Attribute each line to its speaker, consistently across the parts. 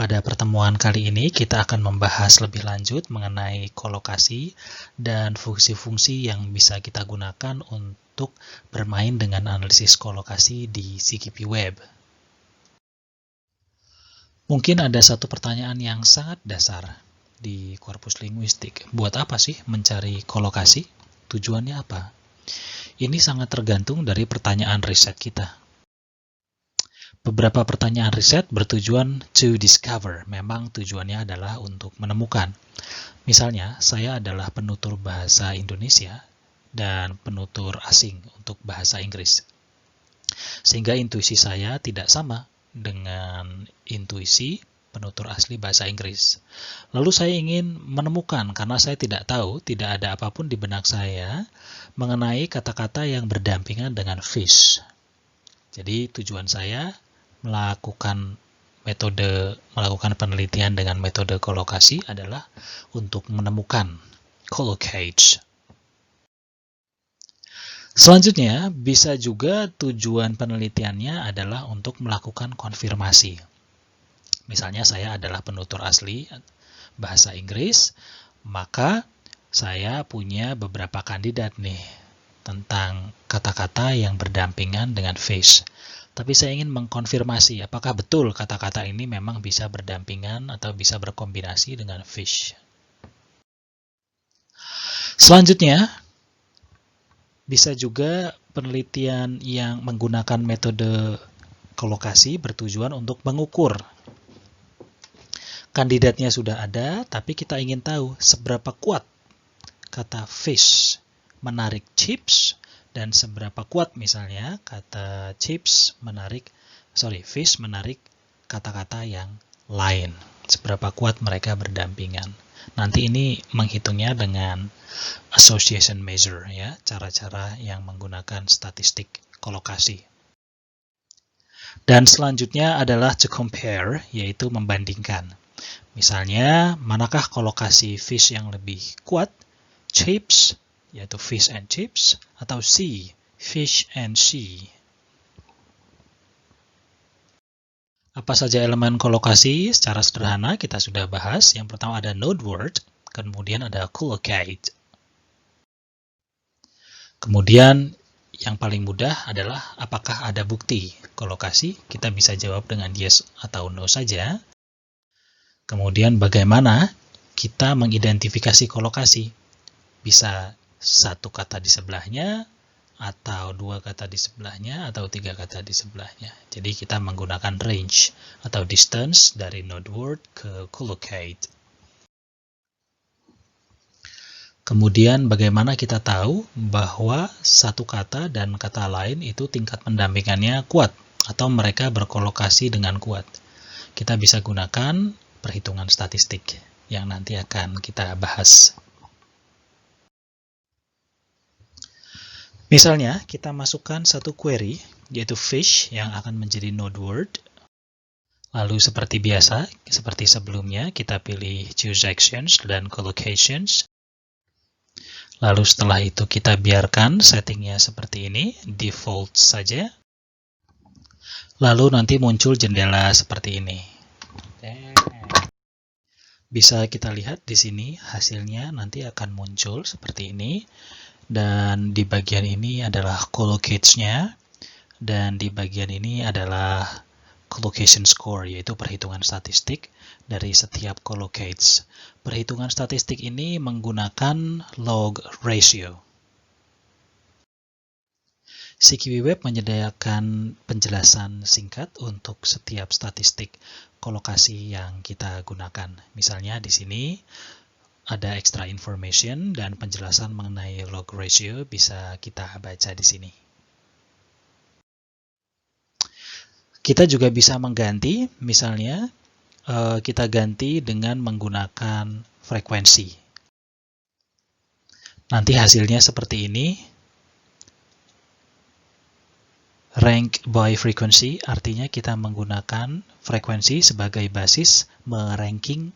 Speaker 1: Pada pertemuan kali ini kita akan membahas lebih lanjut mengenai kolokasi dan fungsi-fungsi yang bisa kita gunakan untuk bermain dengan analisis kolokasi di CKP Web. Mungkin ada satu pertanyaan yang sangat dasar di korpus linguistik. Buat apa sih mencari kolokasi? Tujuannya apa? Ini sangat tergantung dari pertanyaan riset kita. Beberapa pertanyaan riset bertujuan to discover, memang tujuannya adalah untuk menemukan. Misalnya, saya adalah penutur bahasa Indonesia dan penutur asing untuk bahasa Inggris. Sehingga intuisi saya tidak sama dengan intuisi penutur asli bahasa Inggris. Lalu saya ingin menemukan, karena saya tidak tahu, tidak ada apapun di benak saya mengenai kata-kata yang berdampingan dengan fish. Jadi tujuan saya melakukan penelitian dengan metode kolokasi adalah untuk menemukan, collocate. Selanjutnya, bisa juga tujuan penelitiannya adalah untuk melakukan konfirmasi. Misalnya saya adalah penutur asli bahasa Inggris, maka saya punya beberapa kandidat nih tentang kata-kata yang berdampingan dengan fish. Tapi saya ingin mengkonfirmasi apakah betul kata-kata ini memang bisa berdampingan atau bisa berkombinasi dengan fish. Selanjutnya, bisa juga penelitian yang menggunakan metode kolokasi bertujuan untuk mengukur. Kandidatnya sudah ada, tapi kita ingin tahu seberapa kuat kata fish menarik chips, dan seberapa kuat misalnya kata fish menarik kata-kata yang lain. Seberapa kuat mereka berdampingan. Nanti ini menghitungnya dengan association measure, ya, cara-cara yang menggunakan statistik kolokasi. Dan selanjutnya adalah to compare, yaitu membandingkan. Misalnya, manakah kolokasi fish yang lebih kuat? Chips, yaitu fish and chips, atau sea, fish and sea. Apa saja elemen kolokasi? Secara sederhana kita sudah bahas. Yang pertama ada node word, kemudian ada collocate. Kemudian yang paling mudah adalah apakah ada bukti kolokasi? Kita bisa jawab dengan yes atau no saja. Kemudian bagaimana kita mengidentifikasi kolokasi? Bisa satu kata di sebelahnya, atau dua kata di sebelahnya, atau tiga kata di sebelahnya. Jadi kita menggunakan range atau distance dari node word ke collocate. Kemudian bagaimana kita tahu bahwa satu kata dan kata lain itu tingkat pendampingannya kuat atau mereka berkolokasi dengan kuat? Kita bisa gunakan perhitungan statistik yang nanti akan kita bahas. Misalnya, kita masukkan satu query, yaitu fish, yang akan menjadi node word. Lalu seperti biasa, seperti sebelumnya, kita pilih choose actions dan collocations. Lalu setelah itu kita biarkan settingnya seperti ini, default saja. Lalu nanti muncul jendela seperti ini. Bisa kita lihat di sini, hasilnya nanti akan muncul seperti ini. Dan di bagian ini adalah collocates-nya, dan di bagian ini adalah collocation score, yaitu perhitungan statistik dari setiap collocates. Perhitungan statistik ini menggunakan log ratio. CKP Web menyediakan penjelasan singkat untuk setiap statistik kolokasi yang kita gunakan. Misalnya di sini ada extra information dan penjelasan mengenai log ratio bisa kita baca di sini. Kita juga bisa mengganti, misalnya kita ganti dengan menggunakan frekuensi. Nanti hasilnya seperti ini. Rank by frequency artinya kita menggunakan frekuensi sebagai basis meranking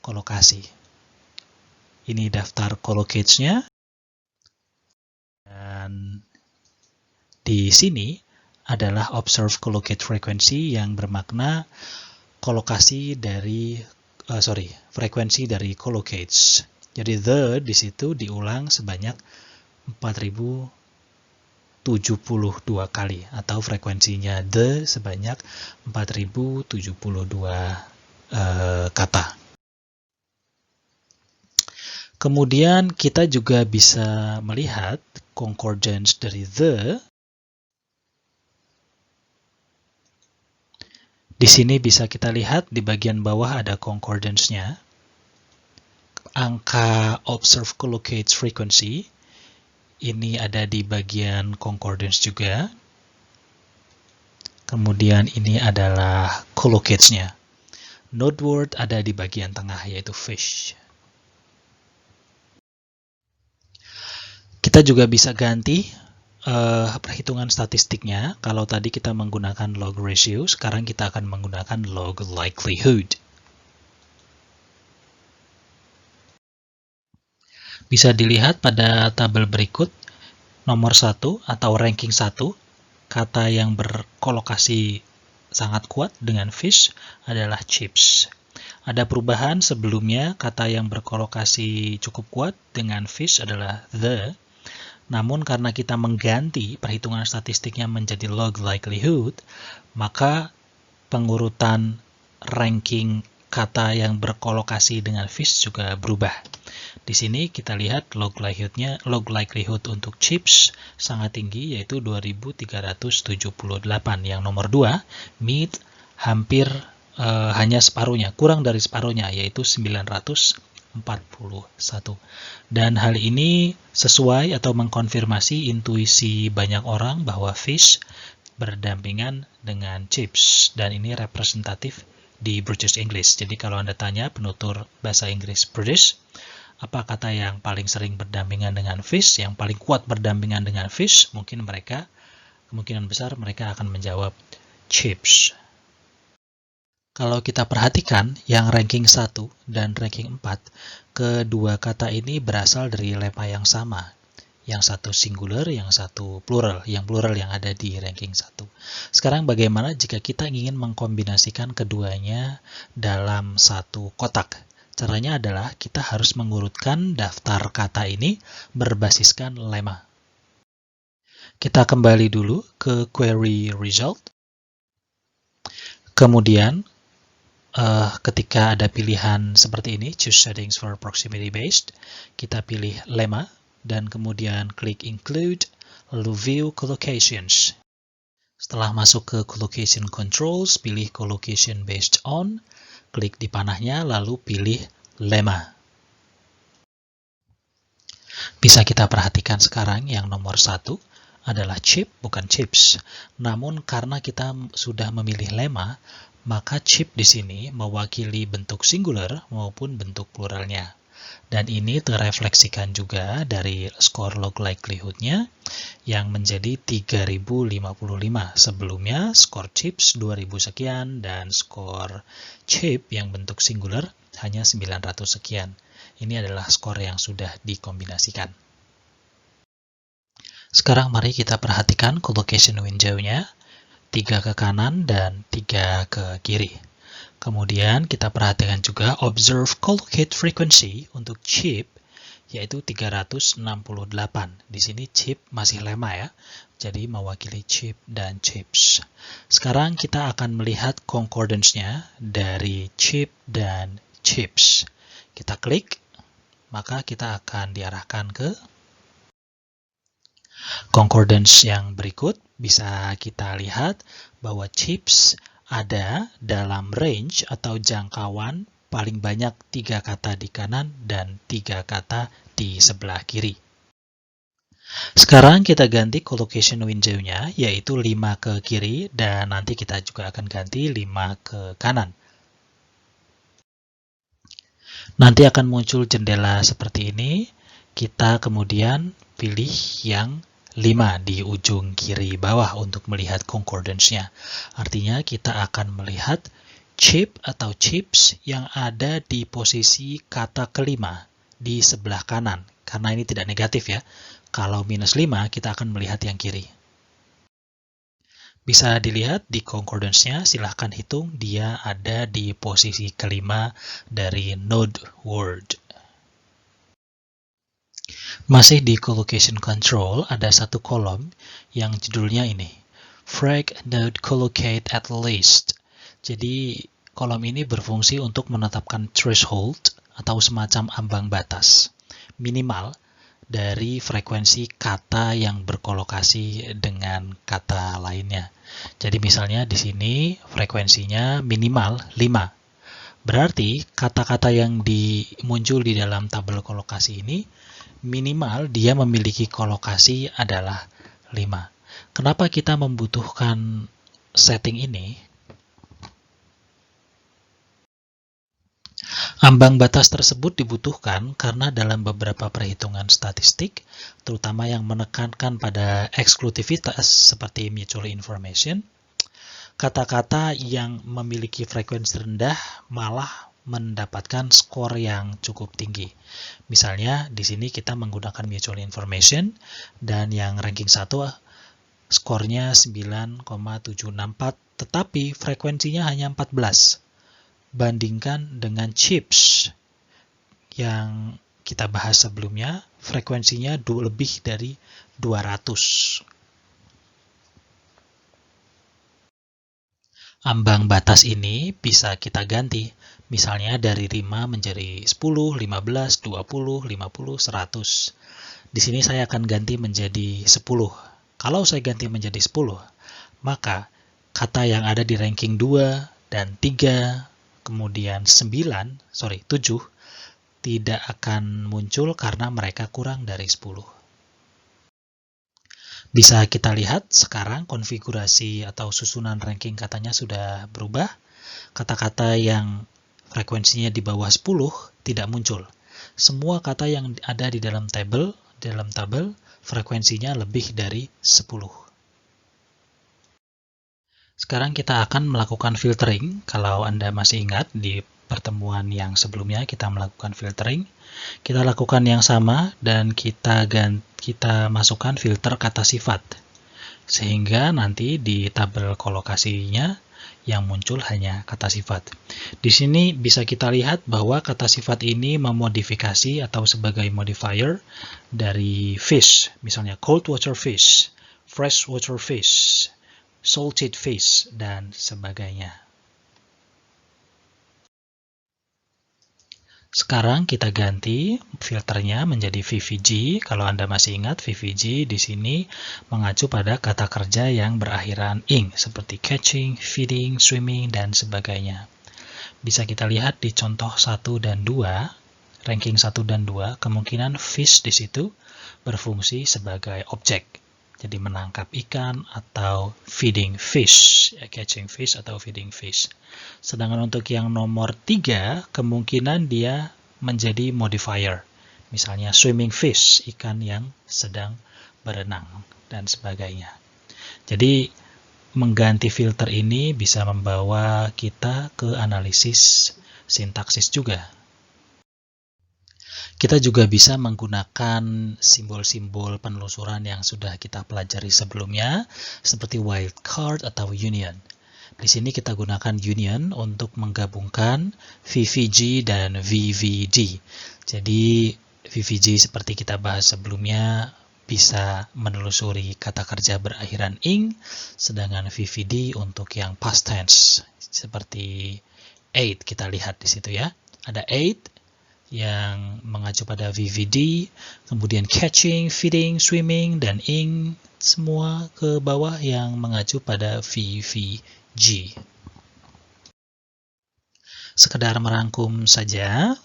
Speaker 1: kolokasi. Ini daftar collocates-nya. Dan di sini adalah observe collocate frequency yang bermakna kolokasi dari frekuensi dari collocates. Jadi the di situ diulang sebanyak 4072 kali, atau frekuensinya the sebanyak 4072 kata. Kemudian kita juga bisa melihat concordance dari the. Di sini bisa kita lihat di bagian bawah ada concordance-nya. Angka observed collocates frequency ini ada di bagian concordance juga. Kemudian ini adalah collocates-nya. Node word ada di bagian tengah, yaitu fish. Kita juga bisa ganti perhitungan statistiknya. Kalau tadi kita menggunakan log ratio, sekarang kita akan menggunakan log likelihood. Bisa dilihat pada tabel berikut, nomor 1 atau ranking 1, kata yang berkolokasi sangat kuat dengan fish adalah chips. Ada perubahan sebelumnya, kata yang berkolokasi cukup kuat dengan fish adalah the. Namun karena kita mengganti perhitungan statistiknya menjadi log likelihood, maka pengurutan ranking kata yang berkolokasi dengan fish juga berubah. Di sini kita lihat log likelihood untuk chips sangat tinggi, yaitu 2378. Yang nomor 2, meat, hampir hanya separuhnya, kurang dari separuhnya, yaitu 941. Dan hal ini sesuai atau mengkonfirmasi intuisi banyak orang bahwa fish berdampingan dengan chips, dan ini representatif di British English. Jadi kalau Anda tanya penutur bahasa Inggris British, apa kata yang paling sering berdampingan dengan fish, yang paling kuat berdampingan dengan fish, kemungkinan besar mereka akan menjawab chips. Kalau kita perhatikan yang ranking 1 dan ranking 4, kedua kata ini berasal dari lema yang sama. Yang satu singular, yang satu plural. Yang plural yang ada di ranking 1. Sekarang bagaimana jika kita ingin mengkombinasikan keduanya dalam satu kotak? Caranya adalah kita harus mengurutkan daftar kata ini berbasiskan lema. Kita kembali dulu ke query result. Kemudian, ketika ada pilihan seperti ini, choose settings for proximity based, kita pilih lema, dan kemudian klik include, lalu view collocations. Setelah masuk ke collocation controls, pilih collocation based on, klik di panahnya, lalu pilih lema. Bisa kita perhatikan sekarang yang nomor 1 adalah chip, bukan chips. Namun karena kita sudah memilih lema, maka chip di sini mewakili bentuk singular maupun bentuk pluralnya. Dan ini terefleksikan juga dari skor log likelihood-nya yang menjadi 3055. Sebelumnya skor chips 2000 sekian dan skor chip yang bentuk singular hanya 900 sekian. Ini adalah skor yang sudah dikombinasikan. Sekarang mari kita perhatikan collocation window-nya. 3 ke kanan dan 3 ke kiri. Kemudian kita perhatikan juga observe collocate frequency untuk chip, yaitu 368. Di sini chip masih lema ya, jadi mewakili chip dan chips. Sekarang kita akan melihat concordance-nya dari chip dan chips. Kita klik, maka kita akan diarahkan ke concordance yang berikut. Bisa kita lihat bahwa chips ada dalam range atau jangkauan paling banyak 3 kata di kanan dan 3 kata di sebelah kiri. Sekarang kita ganti collocation window-nya, yaitu 5 ke kiri, dan nanti kita juga akan ganti 5 ke kanan. Nanti akan muncul jendela seperti ini. Kita kemudian pilih yang 5 di ujung kiri bawah untuk melihat concordance-nya. Artinya kita akan melihat chip atau chips yang ada di posisi kata kelima di sebelah kanan. Karena ini tidak negatif ya. Kalau -5 kita akan melihat yang kiri. Bisa dilihat di concordance-nya, silahkan hitung, dia ada di posisi kelima dari node word. Masih di collocation control, ada satu kolom yang judulnya ini, frag node collocate at least. Jadi kolom ini berfungsi untuk menetapkan threshold atau semacam ambang batas minimal dari frekuensi kata yang berkolokasi dengan kata lainnya. Jadi misalnya di sini frekuensinya minimal 5. Berarti kata-kata yang muncul di dalam tabel kolokasi ini minimal dia memiliki kolokasi adalah 5. Kenapa kita membutuhkan setting ini? Ambang batas tersebut dibutuhkan karena dalam beberapa perhitungan statistik, terutama yang menekankan pada eksklusivitas seperti mutual information, kata-kata yang memiliki frekuensi rendah malah mendapatkan skor yang cukup tinggi. Misalnya di sini kita menggunakan mutual information dan yang ranking 1 skornya 9,764, tetapi frekuensinya hanya 14. Bandingkan dengan chips yang kita bahas sebelumnya, frekuensinya lebih dari 200. Ambang batas ini bisa kita ganti, misalnya dari 5 menjadi 10, 15, 20, 50, 100. Di sini saya akan ganti menjadi 10. Kalau saya ganti menjadi 10, maka kata yang ada di ranking 2 dan 3, kemudian 7 tidak akan muncul karena mereka kurang dari 10. Bisa kita lihat sekarang konfigurasi atau susunan ranking katanya sudah berubah. Kata-kata yang frekuensinya di bawah 10 tidak muncul. Semua kata yang ada di dalam tabel frekuensinya lebih dari 10. Sekarang kita akan melakukan filtering. Kalau Anda masih ingat di pertemuan yang sebelumnya kita melakukan filtering. Kita lakukan yang sama dan kita masukkan filter kata sifat. Sehingga nanti di tabel kolokasinya yang muncul hanya kata sifat. Di sini bisa kita lihat bahwa kata sifat ini memodifikasi atau sebagai modifier dari fish. Misalnya cold water fish, fresh water fish, salted fish, dan sebagainya. Sekarang kita ganti filternya menjadi VVG. Kalau Anda masih ingat, VVG di sini mengacu pada kata kerja yang berakhiran ing, seperti catching, feeding, swimming, dan sebagainya. Bisa kita lihat di contoh 1 dan 2, ranking 1 dan 2, kemungkinan fish di situ berfungsi sebagai objek. Jadi menangkap ikan atau feeding fish, catching fish atau feeding fish. Sedangkan untuk yang nomor 3, kemungkinan dia menjadi modifier. Misalnya swimming fish, ikan yang sedang berenang, dan sebagainya. Jadi mengganti filter ini bisa membawa kita ke analisis sintaksis juga. Kita juga bisa menggunakan simbol-simbol penelusuran yang sudah kita pelajari sebelumnya, seperti wildcard atau union. Di sini kita gunakan union untuk menggabungkan VVG dan VVD. Jadi VVG seperti kita bahas sebelumnya bisa menelusuri kata kerja berakhiran ing, sedangkan VVD untuk yang past tense seperti ate, kita lihat di situ ya. Ada ate yang mengacu pada VVD, kemudian catching, feeding, swimming, dan ing, semua ke bawah yang mengacu pada VVG. Sekedar merangkum saja,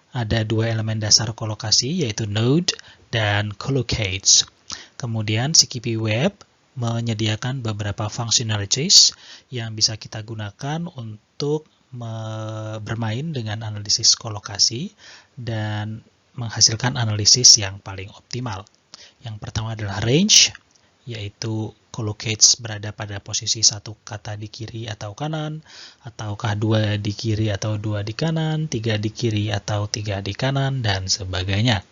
Speaker 1: ada 2 elemen dasar kolokasi, yaitu node dan collocates. Kemudian CKP Web menyediakan beberapa functionalities yang bisa kita gunakan untuk bermain dengan analisis kolokasi dan menghasilkan analisis yang paling optimal. Yang pertama adalah range, yaitu collocates berada pada posisi satu kata di kiri atau kanan, ataukah 2 di kiri atau 2 di kanan, 3 di kiri atau 3 di kanan, dan sebagainya.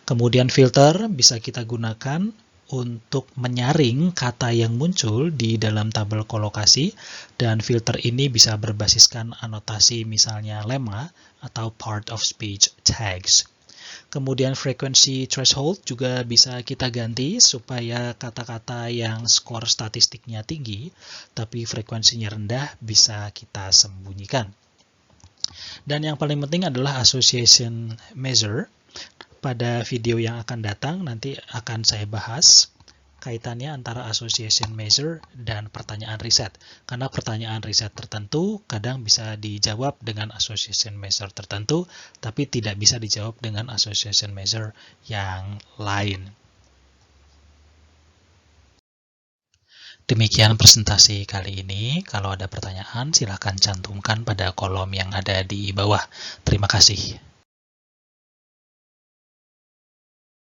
Speaker 1: Kemudian filter bisa kita gunakan untuk menyaring kata yang muncul di dalam tabel kolokasi, dan filter ini bisa berbasiskan anotasi misalnya lemma atau part of speech tags. Kemudian frequency threshold juga bisa kita ganti supaya kata-kata yang skor statistiknya tinggi tapi frekuensinya rendah bisa kita sembunyikan. Dan yang paling penting adalah association measure. Pada video yang akan datang nanti akan saya bahas kaitannya antara association measure dan pertanyaan riset. Karena pertanyaan riset tertentu kadang bisa dijawab dengan association measure tertentu, tapi tidak bisa dijawab dengan association measure yang lain. Demikian presentasi kali ini. Kalau ada pertanyaan, silakan cantumkan pada kolom yang ada di bawah. Terima kasih.